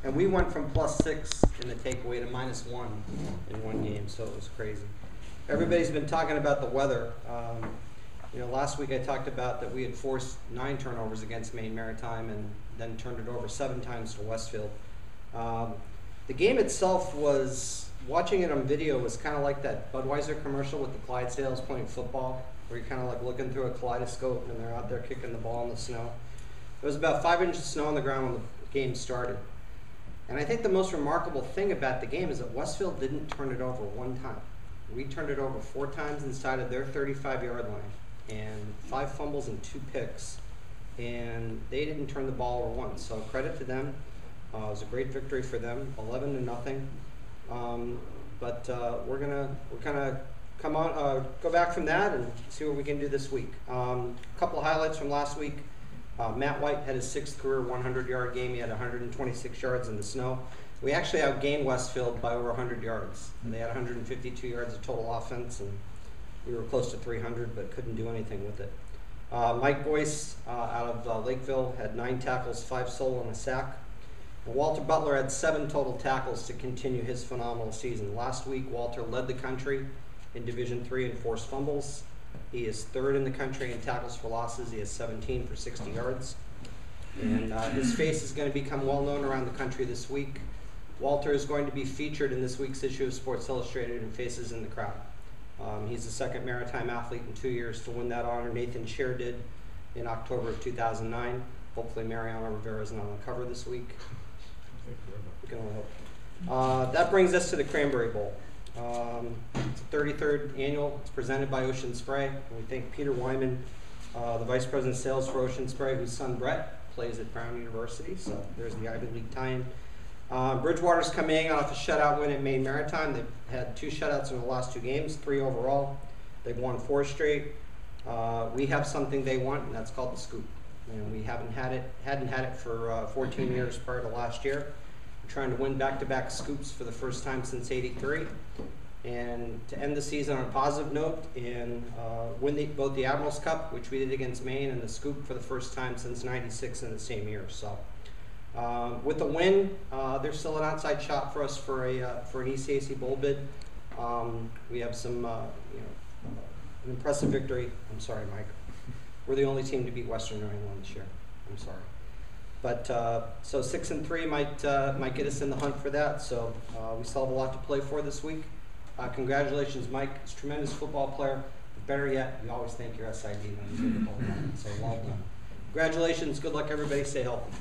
And we went from +6 in the takeaway to -1 in one game, so it was crazy. Everybody's been talking about the weather. Last week I talked about that we had forced 9 turnovers against Maine Maritime and then turned it over 7 times to Westfield. The game itself was, watching it on video, was kind of like that Budweiser commercial with the Clydesdales playing football, where you're kind of like looking through a kaleidoscope and they're out there kicking the ball in the snow. There was about 5 inches of snow on the ground when the game started. And I think the most remarkable thing about the game is that Westfield didn't turn it over one time. We turned it over 4 times inside of their 35-yard line, and 5 fumbles and 2 picks, and they didn't turn the ball over once. So credit to them. It was a great victory for them, 11-0. We're gonna go back from that and see what we can do this week. A couple of highlights from last week. Matt White had his 6th career 100-yard game. He had 126 yards in the snow. We actually outgained Westfield by over 100 yards. And they had 152 yards of total offense, and we were close to 300, but couldn't do anything with it. Mike Boyce out of Lakeville had 9 tackles, 5 solo, and a sack. And Walter Butler had 7 total tackles to continue his phenomenal season. Last week, Walter led the country in Division III in forced fumbles. He is 3rd in the country in tackles for losses. He has 17 for 60 yards. And his face is going to become well known around the country this week. Walter is going to be featured in this week's issue of Sports Illustrated in Faces in the Crowd. He's the 2nd Maritime athlete in 2 years to win that honor. Nathan Shear did in October of 2009. Hopefully Mariano Rivera isn't on the cover this week. We can only hope. That brings us to the Cranberry Bowl. It's the 33rd annual. It's presented by Ocean Spray. And we thank Peter Wyman, the Vice President of Sales for Ocean Spray, whose son Brett plays at Brown University. So there's the Ivy League tie-in. Bridgewater's coming off a shutout win at Maine Maritime. They've had 2 shutouts in the last 2 games, 3 overall. They've won 4 straight. We have something they want, and that's called the scoop. And we hadn't had it for 14 years prior to last year. We're trying to win back-to-back scoops for the first time since '83. And to end the season on a positive note and win both the Admirals Cup, which we did against Maine, and the Scoop for the first time since '96 in the same year. So with the win, there's still an outside shot for us for an ECAC bowl bid. We have some an impressive victory. I'm sorry, Mike. We're the only team to beat Western New England this year. I'm sorry. But so 6-3 might get us in the hunt for that. So we still have a lot to play for this week. Congratulations, Mike. He's a tremendous football player. But better yet, you always thank your SID when you get the ball. So well done. Congratulations. Good luck, everybody. Stay healthy.